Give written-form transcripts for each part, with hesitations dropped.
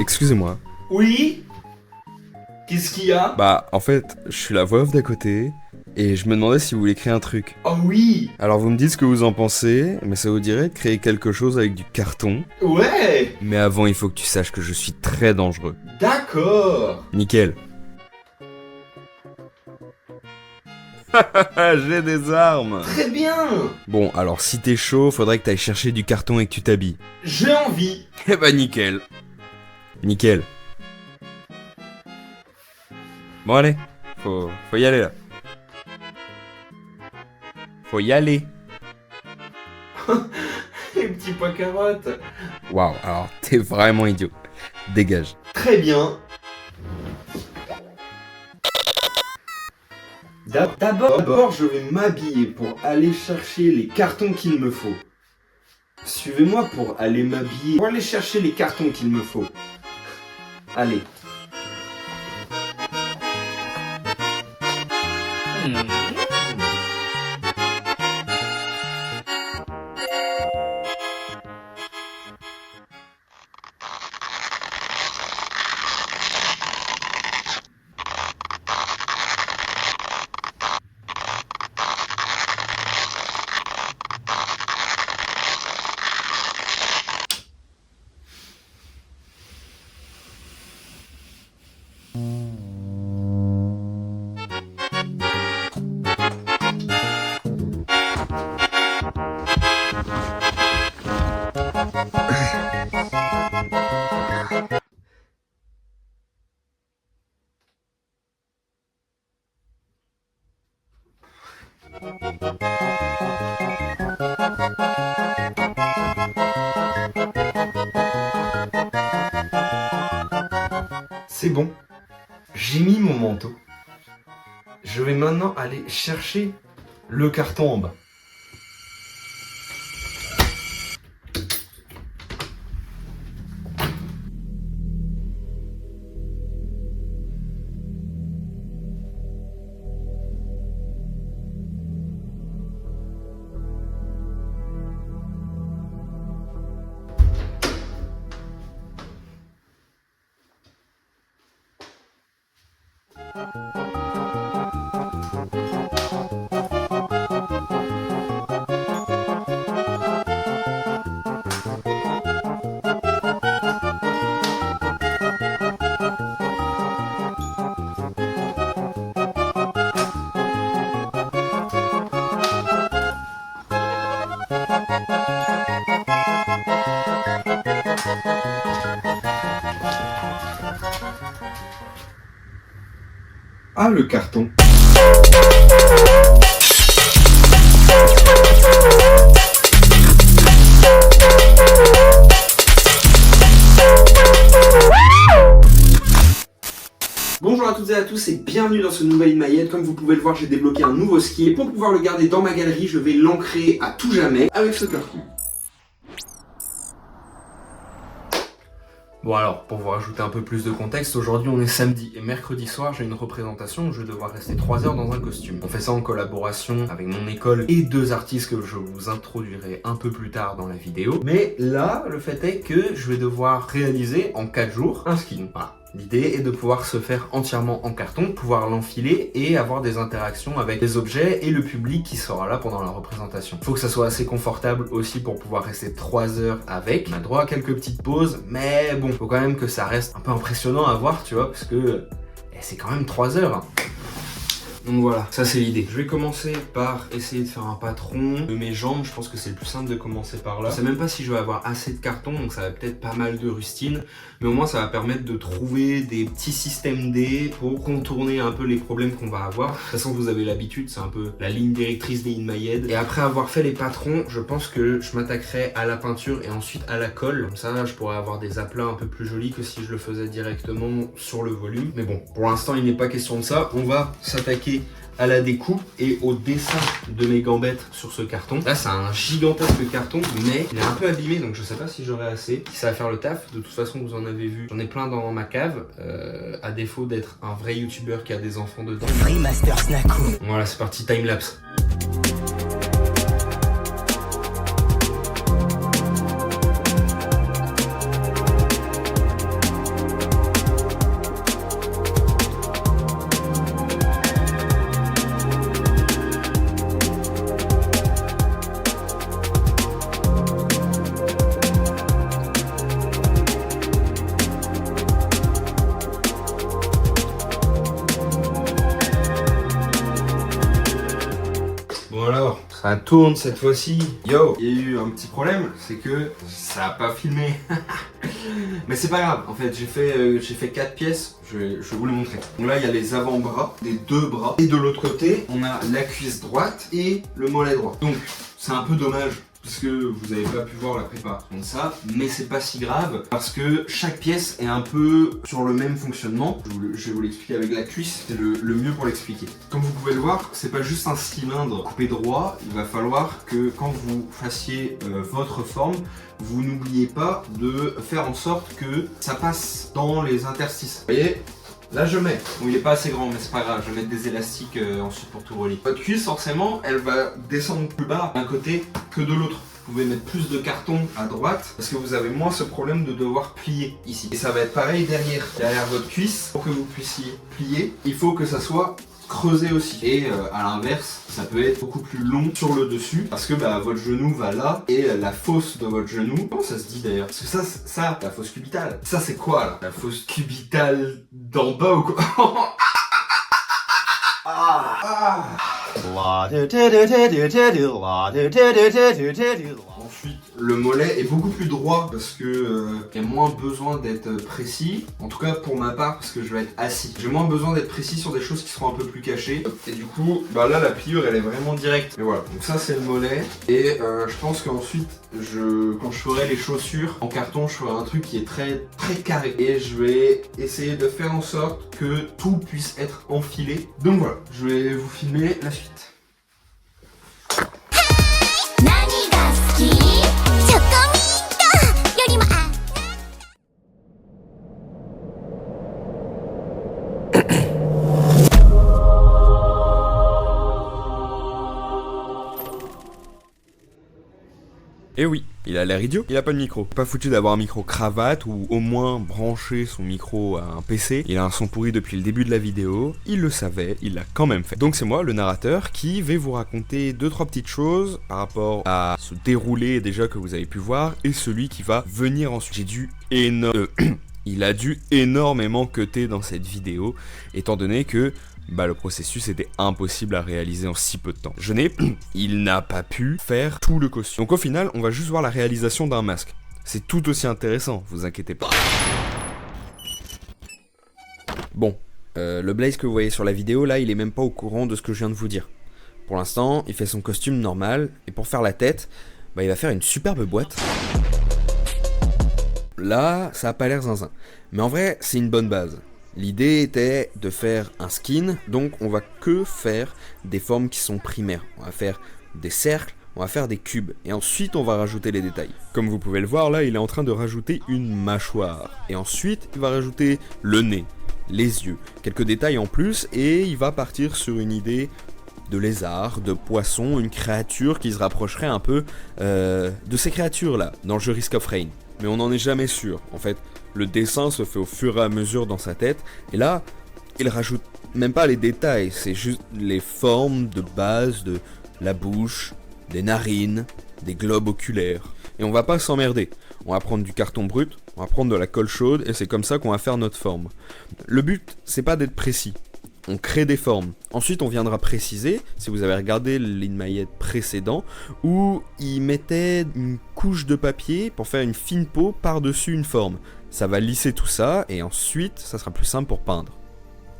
Excusez-moi. Oui? Qu'est-ce qu'il y a? Bah, en fait, je suis la voix off d'à côté, et je me demandais si vous voulez créer un truc. Oh oui! Alors vous me dites ce que vous en pensez, mais ça vous dirait de créer quelque chose avec du carton. Ouais! Mais avant, il faut que tu saches que je suis très dangereux. D'accord! Nickel. J'ai des armes. Très bien! Bon, alors si t'es chaud, faudrait que t'ailles chercher du carton et que tu t'habilles. J'ai envie! Eh bah nickel. Nickel. Bon allez, faut y aller là. Faut y aller. Les petits pois carottes! Waouh, alors t'es vraiment idiot. Dégage. Très bien! D'abord, je vais m'habiller pour aller chercher les cartons qu'il me faut. Suivez-moi pour aller m'habiller, pour aller chercher les cartons qu'il me faut. Allez. C'est bon, j'ai mis mon manteau. Je vais maintenant aller chercher le carton en bas. Ah, le carton. Bonjour à toutes et à tous et bienvenue dans ce nouvel In-My-Head. Comme vous pouvez le voir, j'ai débloqué un nouveau ski et pour pouvoir le garder dans ma galerie, je vais l'ancrer à tout jamais avec ce carton. Bon alors, pour vous rajouter un peu plus de contexte, aujourd'hui on est samedi et mercredi soir j'ai une représentation où je vais devoir rester 3 heures dans un costume. On fait ça en collaboration avec mon école et 2 artistes que je vous introduirai un peu plus tard dans la vidéo. Mais là, le fait est que je vais devoir réaliser en 4 jours un skin. Voilà. L'idée est de pouvoir se faire entièrement en carton, pouvoir l'enfiler et avoir des interactions avec les objets et le public qui sera là pendant la représentation. Il faut que ça soit assez confortable aussi pour pouvoir rester 3 heures avec. On a droit à quelques petites pauses, mais bon, faut quand même que ça reste un peu impressionnant à voir, tu vois, parce que c'est quand même 3 heures. Donc voilà, ça c'est l'idée. Je vais commencer par essayer de faire un patron de mes jambes. Je pense que c'est le plus simple de commencer par là. Je sais même pas si je vais avoir assez de carton, donc ça va peut-être pas mal de rustine. Mais au moins ça va permettre de trouver des petits systèmes D pour contourner un peu les problèmes qu'on va avoir. De toute façon vous avez l'habitude, c'est un peu la ligne directrice des In-My-Head. Et après avoir fait les patrons, je pense que je m'attaquerai à la peinture et ensuite à la colle. Comme ça je pourrais avoir des aplats un peu plus jolis que si je le faisais directement sur le volume. Mais bon, pour l'instant il n'est pas question de ça. On va s'attaquer à la découpe et au dessin de mes gambettes sur ce carton. Là c'est un gigantesque carton mais il est un peu abîmé donc je sais pas si j'aurai assez, si ça va faire le taf. De toute façon vous en avez vu, j'en ai plein dans ma cave, à défaut d'être un vrai youtubeur qui a des enfants dedans. Free Master Snaku. Voilà c'est parti, timelapse. Bon alors, ça tourne cette fois-ci. Yo, il y a eu un petit problème, c'est que ça a pas filmé. Mais c'est pas grave, en fait j'ai fait 4 pièces, je vais vous les montrer. Donc là il y a les avant-bras, les 2 bras, et de l'autre côté on a la cuisse droite et le mollet droit. Donc c'est un peu dommage parce que vous n'avez pas pu voir la préparation de ça, mais c'est pas si grave parce que chaque pièce est un peu sur le même fonctionnement. Je vais vous l'expliquer avec la cuisse, c'est le mieux pour l'expliquer. Comme vous pouvez le voir, c'est pas juste un cylindre coupé droit, il va falloir que quand vous fassiez votre forme, vous n'oubliez pas de faire en sorte que ça passe dans les interstices. Vous voyez ? Là je mets, bon il est pas assez grand mais c'est pas grave, je vais mettre des élastiques ensuite pour tout relier. Votre cuisse forcément elle va descendre plus bas d'un côté que de l'autre. Vous pouvez mettre plus de carton à droite parce que vous avez moins ce problème de devoir plier ici. Et ça va être pareil derrière votre cuisse. Pour que vous puissiez plier, il faut que ça soit creusé aussi. Et à l'inverse, ça peut être beaucoup plus long sur le dessus parce que votre genou va là et la fosse de votre genou, comment ça se dit d'ailleurs? Parce que ça, la fosse cubitale, ça c'est quoi là? La fosse cubitale d'en bas ou quoi? Ensuite, le mollet est beaucoup plus droit parce que il y a moins besoin d'être précis. En tout cas pour ma part parce que je vais être assis. J'ai moins besoin d'être précis sur des choses qui seront un peu plus cachées. Et du coup, là la pliure elle est vraiment directe. Et voilà, donc ça c'est le mollet. Et je pense qu'ensuite, quand je ferai les chaussures en carton, je ferai un truc qui est très très carré. Et je vais essayer de faire en sorte que tout puisse être enfilé. Donc voilà, je vais vous filmer la suite. Et oui, il a l'air idiot, il a pas de micro. Pas foutu d'avoir un micro cravate ou au moins brancher son micro à un PC. Il a un son pourri depuis le début de la vidéo, il le savait, il l'a quand même fait. Donc c'est moi, le narrateur, qui vais vous raconter 2-3 petites choses par rapport à ce déroulé déjà que vous avez pu voir et celui qui va venir ensuite. Il a dû énormément cutter dans cette vidéo, étant donné que le processus était impossible à réaliser en si peu de temps. Il n'a pas pu faire tout le costume. Donc au final, on va juste voir la réalisation d'un masque. C'est tout aussi intéressant, vous inquiétez pas. Bon, le Blaze que vous voyez sur la vidéo, là, il est même pas au courant de ce que je viens de vous dire. Pour l'instant, il fait son costume normal, et pour faire la tête, il va faire une superbe boîte. Là, ça a pas l'air zinzin. Mais en vrai, c'est une bonne base. L'idée était de faire un skin, donc on va que faire des formes qui sont primaires. On va faire des cercles, on va faire des cubes, et ensuite on va rajouter les détails. Comme vous pouvez le voir, là, il est en train de rajouter une mâchoire. Et ensuite, il va rajouter le nez, les yeux, quelques détails en plus, et il va partir sur une idée de lézard, de poisson, une créature qui se rapprocherait un peu de ces créatures-là, dans le jeu Risk of Rain. Mais on n'en est jamais sûr, en fait. Le dessin se fait au fur et à mesure dans sa tête, et là, il rajoute même pas les détails, c'est juste les formes de base de la bouche, des narines, des globes oculaires. Et on va pas s'emmerder, on va prendre du carton brut, on va prendre de la colle chaude, et c'est comme ça qu'on va faire notre forme. Le but, c'est pas d'être précis. On crée des formes. Ensuite, on viendra préciser, si vous avez regardé l'Inmayet précédent, où il mettait une couche de papier pour faire une fine peau par-dessus une forme. Ça va lisser tout ça, et ensuite, ça sera plus simple pour peindre.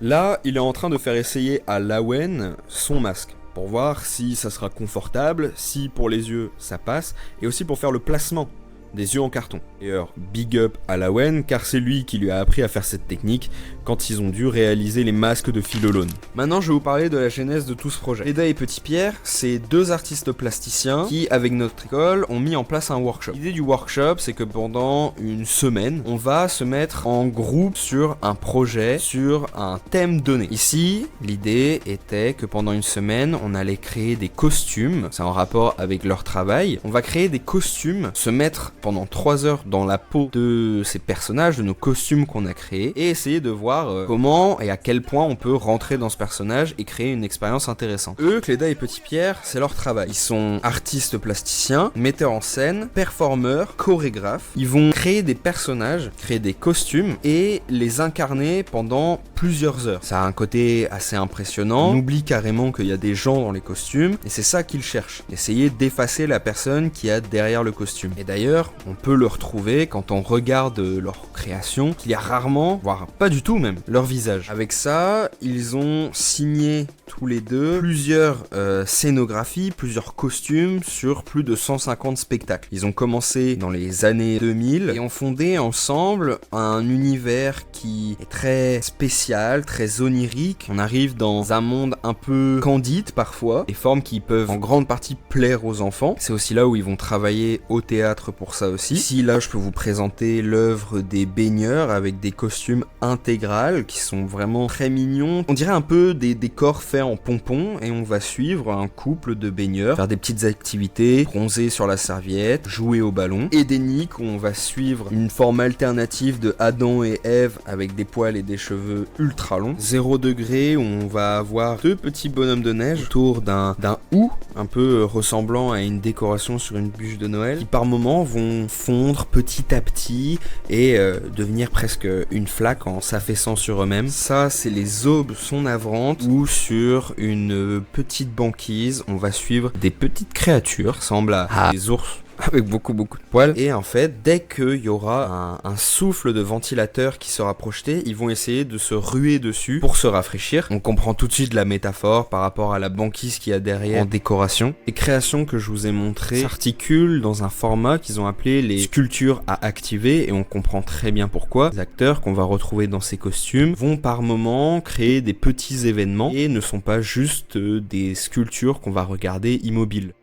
Là, il est en train de faire essayer à Lawen son masque, pour voir si ça sera confortable, si pour les yeux ça passe, et aussi pour faire le placement des yeux en carton. D'ailleurs, big up à Lawen, car c'est lui qui lui a appris à faire cette technique quand ils ont dû réaliser les masques de Philolone. Maintenant, je vais vous parler de la genèse de tout ce projet. Leda et Petit Pierre, c'est 2 artistes plasticiens qui, avec notre école, ont mis en place un workshop. L'idée du workshop, c'est que pendant une semaine, on va se mettre en groupe sur un projet, sur un thème donné. Ici, l'idée était que pendant une semaine, on allait créer des costumes, c'est en rapport avec leur travail. On va créer des costumes, se mettre pendant 3 heures dans la peau de ces personnages, de nos costumes qu'on a créés, et essayer de voir comment et à quel point on peut rentrer dans ce personnage et créer une expérience intéressante. Eux, Cléda et Petit Pierre, c'est leur travail. Ils sont artistes plasticiens, metteurs en scène, performeurs, chorégraphes. Ils vont créer des personnages, créer des costumes et les incarner pendant plusieurs heures. Ça a un côté assez impressionnant. On oublie carrément qu'il y a des gens dans les costumes et c'est ça qu'ils cherchent. Essayer d'effacer la personne qui a derrière le costume. Et d'ailleurs, on peut le retrouver quand on regarde leur création, qu'il y a rarement, voire pas du tout même, leur visage. Avec ça, ils ont signé tous les deux plusieurs scénographies, plusieurs costumes sur plus de 150 spectacles. Ils ont commencé dans les années 2000 et ont fondé ensemble un univers qui est très spécial, très onirique. On arrive dans un monde un peu candide parfois, des formes qui peuvent en grande partie plaire aux enfants. C'est aussi là où ils vont travailler au théâtre pour ça aussi. Ici, là, je peux vous présenter l'œuvre des baigneurs avec des costumes intégrales qui sont vraiment très mignons. On dirait un peu des décors faits en pompons et on va suivre un couple de baigneurs, faire des petites activités, bronzer sur la serviette, jouer au ballon. Et des Nick où on va suivre une forme alternative de Adam et Ève avec des poils et des cheveux ultra longs. 0 degré où on va avoir 2 petits bonhommes de neige autour d'un hou un peu ressemblant à une décoration sur une bûche de Noël qui par moments vont fondre petit à petit et devenir presque une flaque en s'affaissant sur eux-mêmes. Ça, c'est les aubes sont navrantes où sur une petite banquise, on va suivre des petites créatures qui ressemblent à des ours avec beaucoup de poils. Et en fait, dès qu'il y aura un souffle de ventilateur qui sera projeté, ils vont essayer de se ruer dessus pour se rafraîchir. On comprend tout de suite la métaphore par rapport à la banquise qu'il y a derrière en décoration. Les créations que je vous ai montrées s'articulent dans un format qu'ils ont appelé les sculptures à activer et on comprend très bien pourquoi. Les acteurs qu'on va retrouver dans ces costumes vont par moments créer des petits événements et ne sont pas juste des sculptures qu'on va regarder immobiles.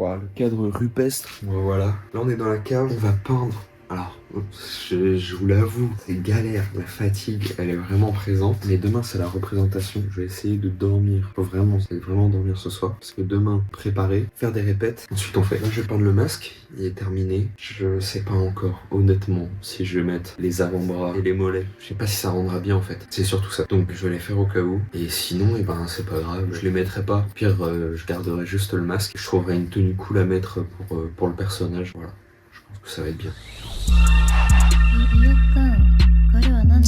Voilà, le cadre rupestre. Voilà. Là, on est dans la cave. On va peindre. Alors, je vous l'avoue, c'est galère. La fatigue, elle est vraiment présente. Mais demain, c'est la représentation. Je vais essayer de dormir. Faut vraiment dormir ce soir. Parce que demain, préparer, faire des répètes. Ensuite, on fait. Là, je vais peindre le masque. Il est terminé. Je sais pas encore, honnêtement, si je vais mettre les avant-bras et les mollets. Je sais pas si ça rendra bien, en fait. C'est surtout ça. Donc, je vais les faire au cas où. Et sinon, c'est pas grave. Je les mettrai pas. Pire, je garderai juste le masque. Je trouverai une tenue cool à mettre pour le personnage. Voilà. Je pense que ça va être bien. よっかん、これは何？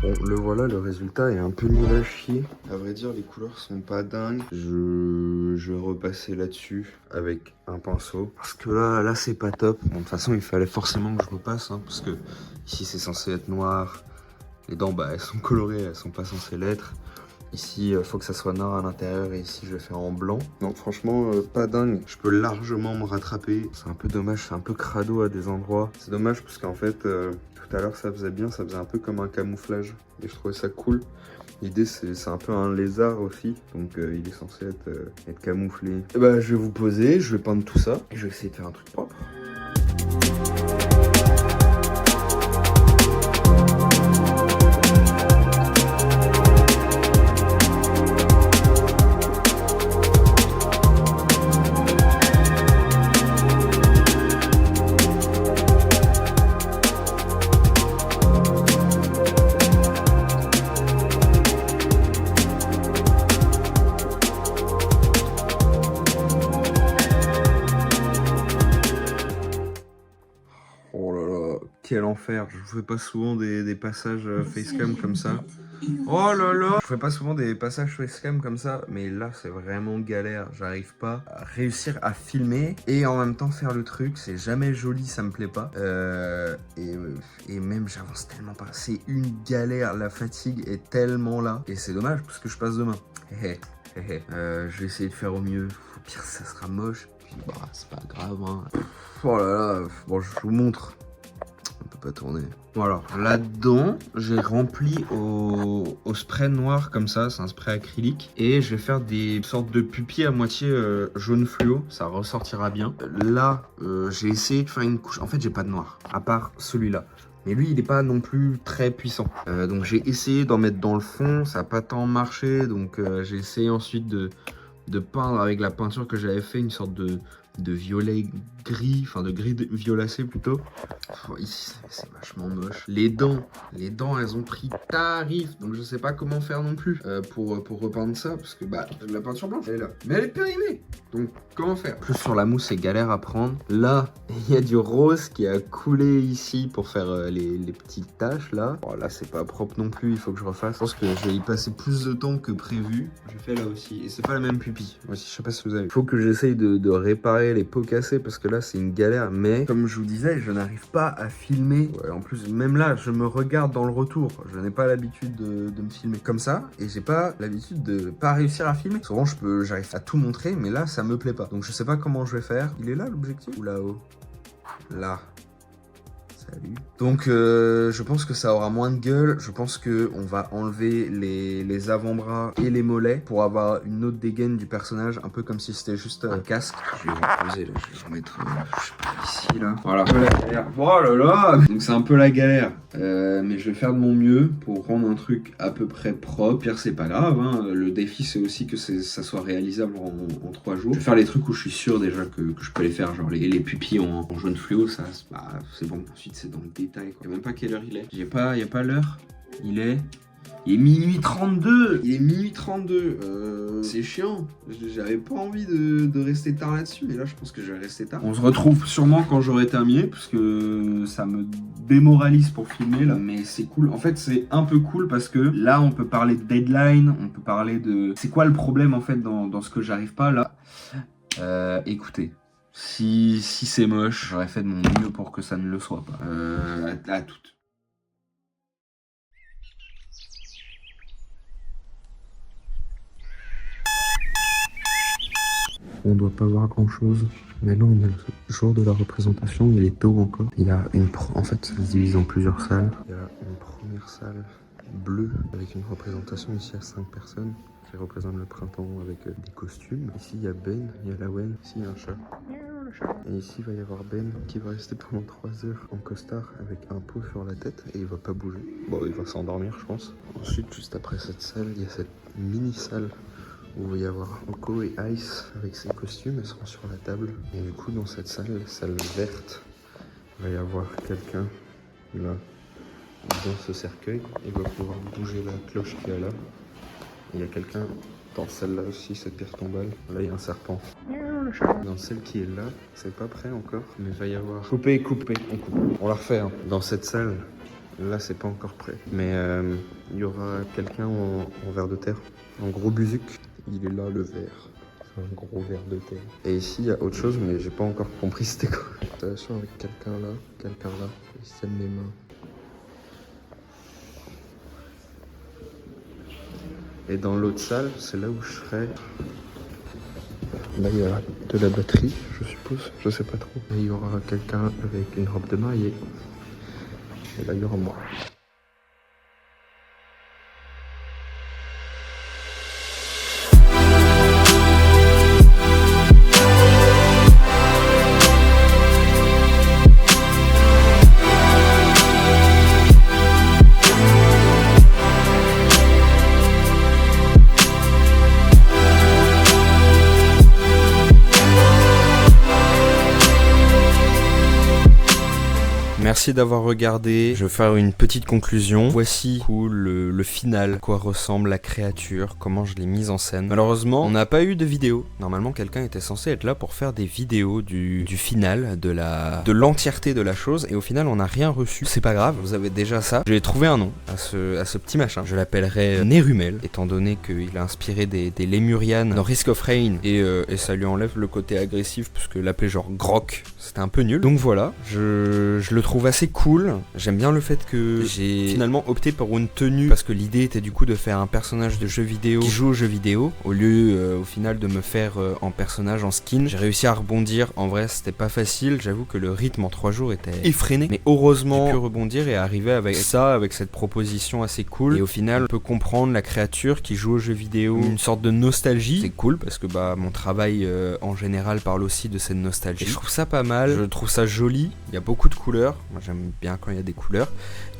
Bon, le voilà, le résultat est un peu nul à chier. À vrai dire, les couleurs sont pas dingues. Je vais repasser là-dessus avec un pinceau. Parce que là c'est pas top. Bon, de toute façon, il fallait forcément que je repasse, hein, parce que ici c'est censé être noir. Les dents, elles sont colorées, elles sont pas censées l'être. Ici, faut que ça soit noir à l'intérieur et ici, je vais faire en blanc. Non, franchement, pas dingue. Je peux largement me rattraper. C'est un peu dommage, c'est un peu crado à des endroits. C'est dommage parce qu'en fait, tout à l'heure, ça faisait bien. Ça faisait un peu comme un camouflage. Et je trouvais ça cool. L'idée, c'est un peu un lézard aussi. Donc, il est censé être camouflé. Et je vais vous poser, je vais peindre tout ça. Et je vais essayer de faire un truc propre. Quel enfer, je vous fais pas souvent des passages facecam comme ça. Oh là là, je fais pas souvent des passages facecam comme ça, mais là c'est vraiment galère. J'arrive pas à réussir à filmer et en même temps faire le truc. C'est jamais joli, ça me plaît pas. Et même j'avance tellement pas. C'est une galère, la fatigue est tellement là. Et c'est dommage parce que je passe demain. Je vais essayer de faire au mieux. Au pire, ça sera moche. bah c'est pas grave, hein. Oh là là, bon je vous montre. On peut pas tourner. Voilà, là-dedans, j'ai rempli au spray noir comme ça, c'est un spray acrylique. Et je vais faire des sortes de pupilles à moitié jaune fluo, ça ressortira bien. Là, j'ai essayé de faire une couche. En fait, j'ai pas de noir, à part celui-là. Mais lui, il n'est pas non plus très puissant. Donc j'ai essayé d'en mettre dans le fond, ça n'a pas tant marché. Donc j'ai essayé ensuite de peindre avec la peinture que j'avais fait, une sorte de violet gris, enfin de gris violacé plutôt. Oh, ici c'est vachement moche. Les dents elles ont pris tarif, donc je sais pas comment faire non plus pour repeindre ça, parce que bah la peinture blanche elle est là, mais elle est périmée, donc comment faire? Plus sur la mousse c'est galère à prendre. Là il y a du rose qui a coulé ici pour faire les petites taches là. Bon, là c'est pas propre non plus, il faut que je refasse. Je pense que je vais y passer plus de temps que prévu. Je fais là aussi, et c'est pas la même pupille. Moi aussi je sais pas si vous avez. Faut que j'essaye de réparer les pots cassés, parce que là c'est une galère, mais comme je vous disais, je n'arrive pas à filmer. Ouais, en plus, même là, je me regarde dans le retour. Je n'ai pas l'habitude de me filmer comme ça, et j'ai pas l'habitude de pas réussir à filmer. Souvent, j'arrive à tout montrer, mais là, ça me plaît pas. Donc, je sais pas comment je vais faire. Il est là l'objectif ou là-haut? Là. Salut. Donc je pense que ça aura moins de gueule. Je pense que on va enlever les avant-bras et les mollets pour avoir une autre dégaine du personnage, un peu comme si c'était juste un casque. Je vais reposer là, je vais remettre je sais pas, ici là. Voilà. Un peu la galère. Oh là là. Donc c'est un peu la galère. Mais je vais faire de mon mieux pour rendre un truc à peu près propre. Pire c'est pas grave, hein. Le défi c'est aussi que ça soit réalisable en 3 jours. Je vais faire les trucs où je suis sûr déjà que je peux les faire, genre les pupilles en jaune fluo, ça bah, c'est bon. Ensuite c'est dans le détail quoi. Je sais même pas quelle heure il est. Y a pas l'heure. Il est minuit 32. Il est minuit 32. C'est chiant. J'avais pas envie de rester tard là-dessus, mais là je pense que je vais rester tard. On se retrouve sûrement quand j'aurai terminé, parce que ça me démoralise pour filmer là, mais c'est cool. En fait c'est un peu cool parce que là on peut parler de deadline, on peut parler de... C'est quoi le problème en fait dans ce que j'arrive pas là? Écoutez. Si c'est moche, j'aurais fait de mon mieux pour que ça ne le soit pas. À toutes. On doit pas voir grand chose, mais là on est le jour de la représentation, il est tôt encore. Il y a en fait ça se divise en plusieurs salles. Il y a une première salle bleue avec une représentation, ici il y a 5 personnes qui représentent le printemps avec des costumes. Ici il y a Ben, il y a Lawen, ici il y a un chat. Et ici il va y avoir Ben qui va rester pendant 3 heures en costard avec un pot sur la tête et il va pas bouger. Bon il va s'endormir je pense. Ensuite juste après cette salle, il y a cette mini salle où il va y avoir Oko et Ice avec ses costumes, elles seront sur la table. Et du coup dans cette salle verte, il va y avoir quelqu'un là dans ce cercueil. Il va pouvoir bouger la cloche qu'il y a là. Il y a quelqu'un dans celle-là aussi, cette pierre tombale. Là il y a un serpent. Dans celle qui est là, c'est pas prêt encore, mais il va y avoir... Couper, on coupe. On la refait. Hein. Dans cette salle, là c'est pas encore prêt. Mais il y aura quelqu'un en verre de terre, en gros buzuc. Il est là le verre. C'est un gros verre de terre. Et ici il y a autre chose, mais j'ai pas encore compris c'était quoi. Relation avec quelqu'un là, il se tienne les mains. Et dans l'autre salle, c'est là où je serai. Là, il y a de la batterie, je suppose. Je sais pas trop. Et il y aura quelqu'un avec une robe de mariée. Et là, il y aura moi. Merci d'avoir regardé, je vais faire une petite conclusion. Voici le final, à quoi ressemble la créature, comment je l'ai mise en scène. Malheureusement, on n'a pas eu de vidéo. Normalement, quelqu'un était censé être là pour faire des vidéos du final, de l'entièreté de la chose, et au final, on n'a rien reçu. C'est pas grave, vous avez déjà ça. J'ai trouvé un nom à ce petit machin. Je l'appellerai Nerumel, étant donné qu'il a inspiré des Lémurians dans Risk of Rain, et ça lui enlève le côté agressif, parce que l'appeler genre Grok, c'était un peu nul. Donc voilà, je le trouve trouve assez cool. J'aime bien le fait que j'ai finalement opté pour une tenue parce que l'idée était du coup de faire un personnage de jeu vidéo qui joue aux jeux vidéo au lieu au final de me faire en personnage en skin. J'ai réussi à rebondir. En vrai, c'était pas facile. J'avoue que le rythme en 3 jours était effréné, mais heureusement j'ai pu rebondir et arriver avec ça, avec cette proposition assez cool. Et au final, on peut comprendre la créature qui joue aux jeux vidéo, une sorte de nostalgie. C'est cool parce que mon travail en général parle aussi de cette nostalgie. Et je trouve ça pas mal. Je trouve ça joli. Il y a beaucoup de couleurs. Moi, j'aime bien quand il y a des couleurs.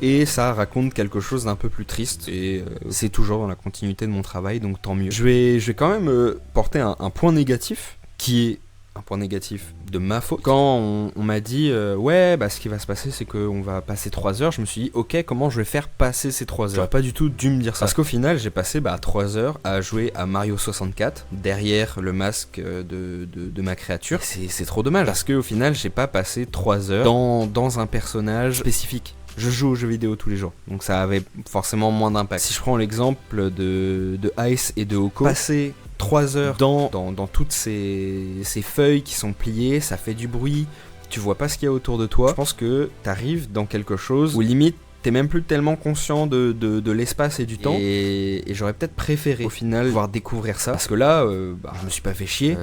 Et ça raconte quelque chose d'un peu plus triste. Et c'est toujours dans la continuité de mon travail, donc tant mieux. Je vais quand même porter un point négatif qui est un point négatif de ma faute. Quand on m'a dit ouais, ce qui va se passer c'est qu'on va passer 3 heures, je me suis dit ok, comment je vais faire passer ces 3 heures. J'aurais pas du tout dû me dire ça. Parce qu'au final j'ai passé 3 heures à jouer à Mario 64 derrière le masque de ma créature. C'est trop dommage parce qu'au final j'ai pas passé 3 heures dans un personnage spécifique. Je joue aux jeux vidéo tous les jours, donc ça avait forcément moins d'impact. Si je prends l'exemple de Ice et de Oko, passer 3 heures dans toutes ces feuilles qui sont pliées, ça fait du bruit, tu vois pas ce qu'il y a autour de toi. Je pense que t'arrives dans quelque chose où limite t'es même plus tellement conscient de l'espace et du temps, et j'aurais peut-être préféré au final pouvoir découvrir ça, parce que là je me suis pas fait chier,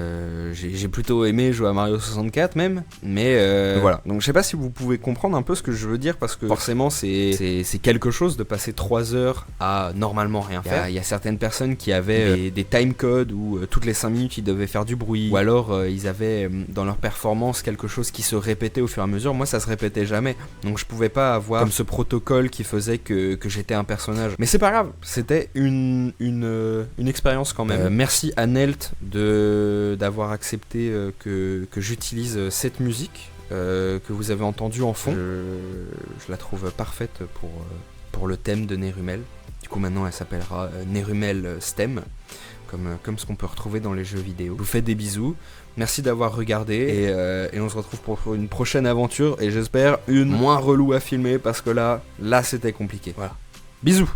j'ai plutôt aimé jouer à Mario 64 même, mais voilà. Donc je sais pas si vous pouvez comprendre un peu ce que je veux dire, parce que forcément c'est quelque chose de passer 3 heures à normalement rien faire. Il y a certaines personnes qui avaient des time codes où toutes les 5 minutes ils devaient faire du bruit, ou alors ils avaient dans leur performance quelque chose qui se répétait au fur et à mesure. Moi ça se répétait jamais, donc je pouvais pas avoir comme ce protocole qui faisait que j'étais un personnage. Mais c'est pas grave, c'était une expérience quand même. Merci à Nelt d'avoir accepté que j'utilise cette musique que vous avez entendue en fond. Je la trouve parfaite pour le thème de Nerumel. Du coup maintenant elle s'appellera Nerumel Stem, comme ce qu'on peut retrouver dans les jeux vidéo. Je vous fais des bisous. Merci d'avoir regardé et on se retrouve pour une prochaine aventure, et j'espère une moins relou à filmer parce que là c'était compliqué. Voilà. Bisous.